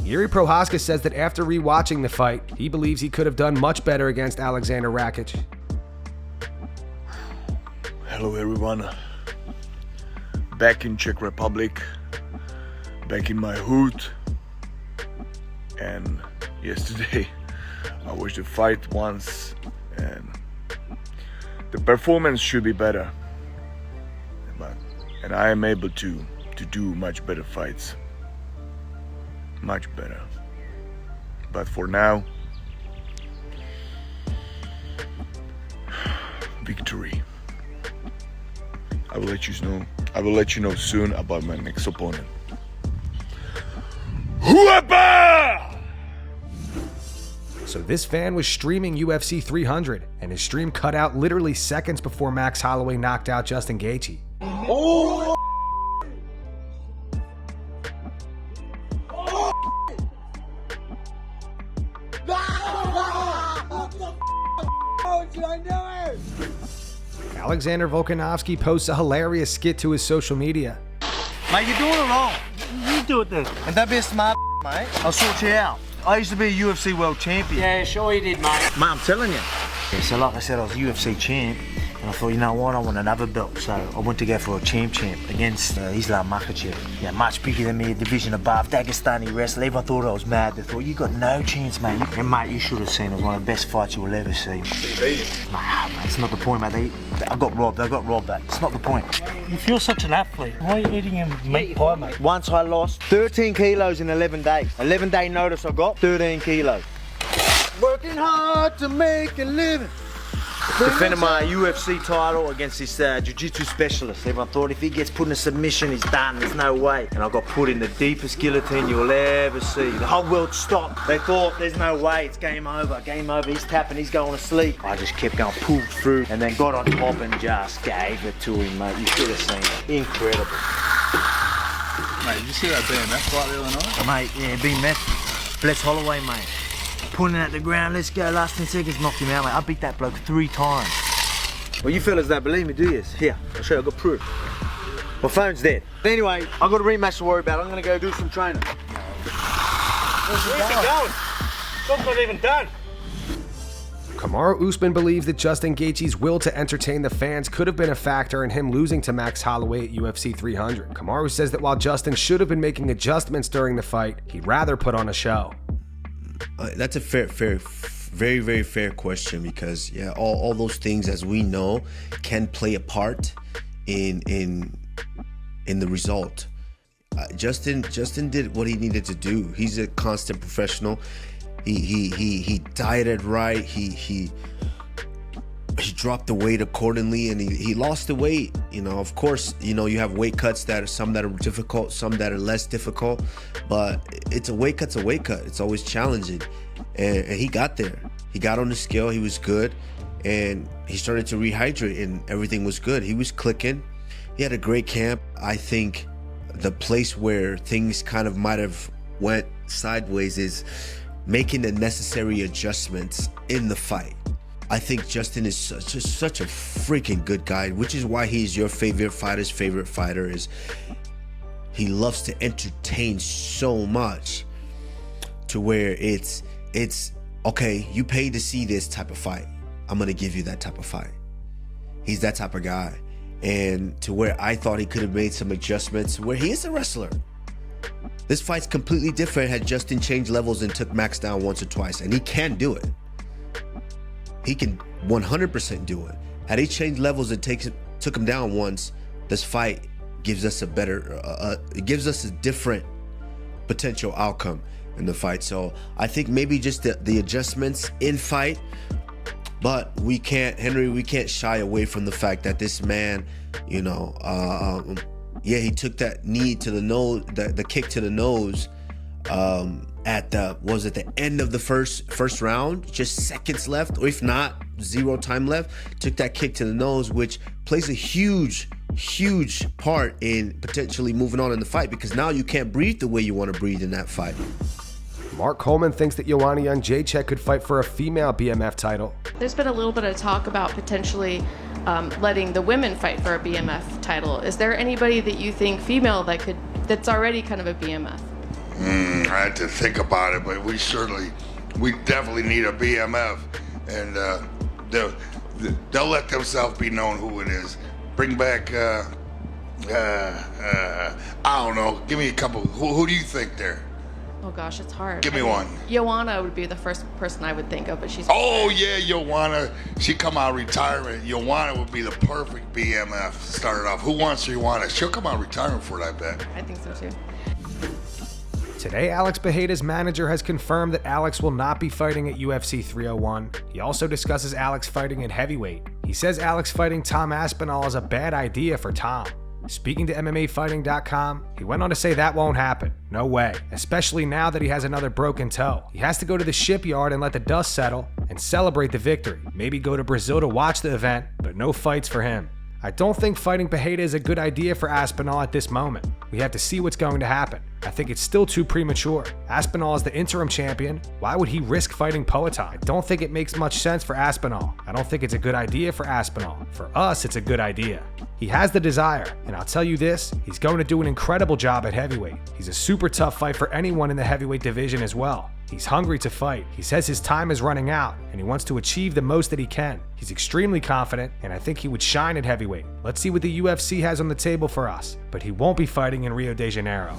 Jiri Prochazka says that after rewatching the fight, he believes he could have done much better against Aleksandar Rakic. Hello everyone. Back in Czech Republic, back in my hood, and yesterday I watched the fight once, and the performance should be better, and I am able to do much better fights, much better. But for now, victory. I will let you know soon about my next opponent. So this fan was streaming UFC 300, and his stream cut out literally seconds before Max Holloway knocked out Justin Gaethje. Oh! Aleksandar Volkanovski posts a hilarious skit to his social media. Mate, you're doing it wrong. You do it then. And don't be a smart mate. I'll sort you out. I used to be a UFC world champion. Yeah, sure you did, mate. Mate, I'm telling you. Yeah, so like I said, I was a UFC champ. And I thought, you know what, I want another belt. So I went to go for a champ against Islam Makhachev. Yeah, much bigger than me, a division above, Dagestani wrestler. Everyone thought I was mad. They thought, you got no chance, mate. And mate, you should have seen it. It was one of the best fights you will ever see. Mate, it's not the point, mate. I got robbed, mate. It's not the point. If you're such an athlete, why are you eating a meat pie, mate? Once I lost 13 kilos in 11 days. 11-day notice I got, 13 kilos. Working hard to make a living. Defending my UFC title against this jiu-jitsu specialist. Everyone thought if he gets put in a submission, he's done. There's no way. And I got put in the deepest guillotine you'll ever see. The whole world stopped. They thought there's no way. It's game over. Game over. He's tapping. He's going to sleep. I just kept going, pulled through, and then got on top and just gave it to him, mate. You should have seen it. Incredible. Mate, did you see that BMF fight the other night? Mate, yeah, BMF. Bless Holloway, mate. Pulling at the ground, let's go, last 10 seconds, knocked him out, mate. I beat that bloke 3 times. Well, you fellas don't believe me, do you? Here, I'll show you, I've got proof. My phone's dead. But anyway, I've got a rematch to worry about. I'm gonna go do some training. Where's it going? Job's not even done. Kamaru Usman believes that Justin Gaethje's will to entertain the fans could have been a factor in him losing to Max Holloway at UFC 300. Kamaru says that while Justin should have been making adjustments during the fight, he'd rather put on a show. That's a very, very fair question, because yeah, all those things, as we know, can play a part in the result. Justin did what he needed to do. He's a constant professional. He dieted right. He dropped the weight accordingly, and he lost the weight. You know, of course, you know, you have weight cuts that are some that are difficult, some that are less difficult, but it's a weight cut's a weight cut. It's always challenging, and he got there. He got on the scale. He was good, and he started to rehydrate, and everything was good. He was clicking. He had a great camp. I think the place where things kind of might have went sideways is making the necessary adjustments in the fight. I think Justin is such a freaking good guy, which is why he's your favorite fighter's favorite fighter. Is he loves to entertain so much to where it's okay, you paid to see this type of fight, I'm gonna give you that type of fight. He's that type of guy. And to where I thought he could have made some adjustments where he is a wrestler. This fight's completely different had Justin changed levels and took Max down once or twice, and he can do it. He can 100% do it. Had he changed levels and took him down once, this fight gives us a better, it gives us a different potential outcome in the fight. So I think maybe just the adjustments in fight, but we can't shy away from the fact that this man, you know, yeah, he took that knee to the nose, the kick to the nose, at the end of the first round, just seconds left, or if not, 0 time left. Took that kick to the nose, which plays a huge part in potentially moving on in the fight, because now you can't breathe the way you want to breathe in that fight. Mark Coleman thinks that Joanna Jedrzejczyk could fight for a female BMF title. There's been a little bit of talk about potentially letting the women fight for a BMF title. Is there anybody that you think female that's already kind of a BMF? I had to think about it, but we definitely need a BMF, and they'll let themselves be known who it is. Bring back, I don't know. Give me a couple. Who do you think there? Oh gosh, it's hard. Give me one. Joanna would be the first person I would think of, but she's. Oh yeah, Joanna. She come out of retirement. Joanna would be the perfect BMF. Started off. Who wants Joanna? She'll come out of retirement for it, I bet. I think so too. Today, Alex Pereira's manager has confirmed that Alex will not be fighting at UFC 301. He also discusses Alex fighting at heavyweight. He says Alex fighting Tom Aspinall is a bad idea for Tom. Speaking to MMAfighting.com, he went on to say that won't happen. No way. Especially now that he has another broken toe. He has to go to the shipyard and let the dust settle and celebrate the victory. Maybe go to Brazil to watch the event, but no fights for him. I don't think fighting Pereira is a good idea for Aspinall at this moment. We have to see what's going to happen. I think it's still too premature. Aspinall is the interim champion. Why would he risk fighting Poatan? I don't think it makes much sense for Aspinall. I don't think it's a good idea for Aspinall. For us, it's a good idea. He has the desire, and I'll tell you this, he's going to do an incredible job at heavyweight. He's a super tough fight for anyone in the heavyweight division as well. He's hungry to fight. He says his time is running out, and he wants to achieve the most that he can. He's extremely confident, and I think he would shine at heavyweight. Let's see what the UFC has on the table for us, but he won't be fighting in Rio de Janeiro.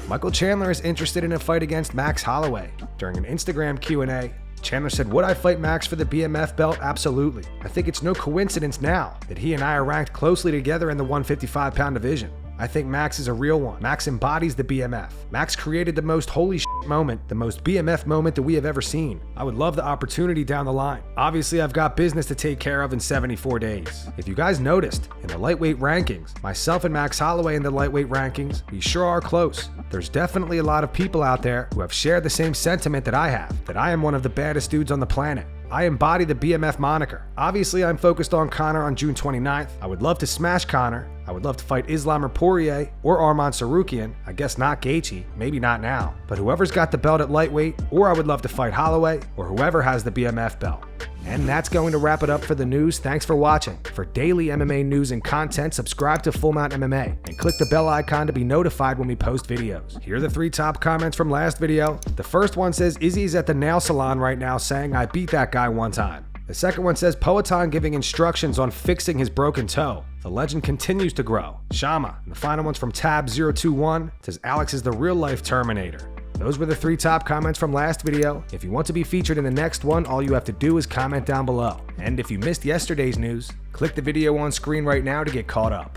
Michael Chandler is interested in a fight against Max Holloway. During an Instagram Q&A, Chandler said, "Would I fight Max for the BMF belt? Absolutely. I think it's no coincidence now that he and I are ranked closely together in the 155-pound division. I think Max is a real one. Max embodies the BMF. Max created the most holy shit moment, the most BMF moment that we have ever seen. I would love the opportunity down the line. Obviously, I've got business to take care of in 74 days. If you guys noticed, in the lightweight rankings, myself and Max Holloway in the lightweight rankings, we sure are close. There's definitely a lot of people out there who have shared the same sentiment that I have, that I am one of the baddest dudes on the planet. I embody the BMF moniker. Obviously, I'm focused on Conor on June 29th. I would love to smash Conor. I would love to fight Islam or Poirier or Arman Sarukian. I guess not Gaethje, maybe not now. But whoever's got the belt at lightweight, or I would love to fight Holloway, or whoever has the BMF belt. And that's going to wrap it up for the news. Thanks for watching. For daily MMA news and content, subscribe to Full Mount MMA and click the bell icon to be notified when we post videos. Here are the 3 top comments from last video. The first one says, Izzy's at the nail salon right now saying I beat that guy one time. The second one says, Poatan giving instructions on fixing his broken toe. The legend continues to grow. Shama. And the final one's from Tab021. It says, Alex is the real life Terminator. Those were the 3 top comments from last video. If you want to be featured in the next one, all you have to do is comment down below. And if you missed yesterday's news, click the video on screen right now to get caught up.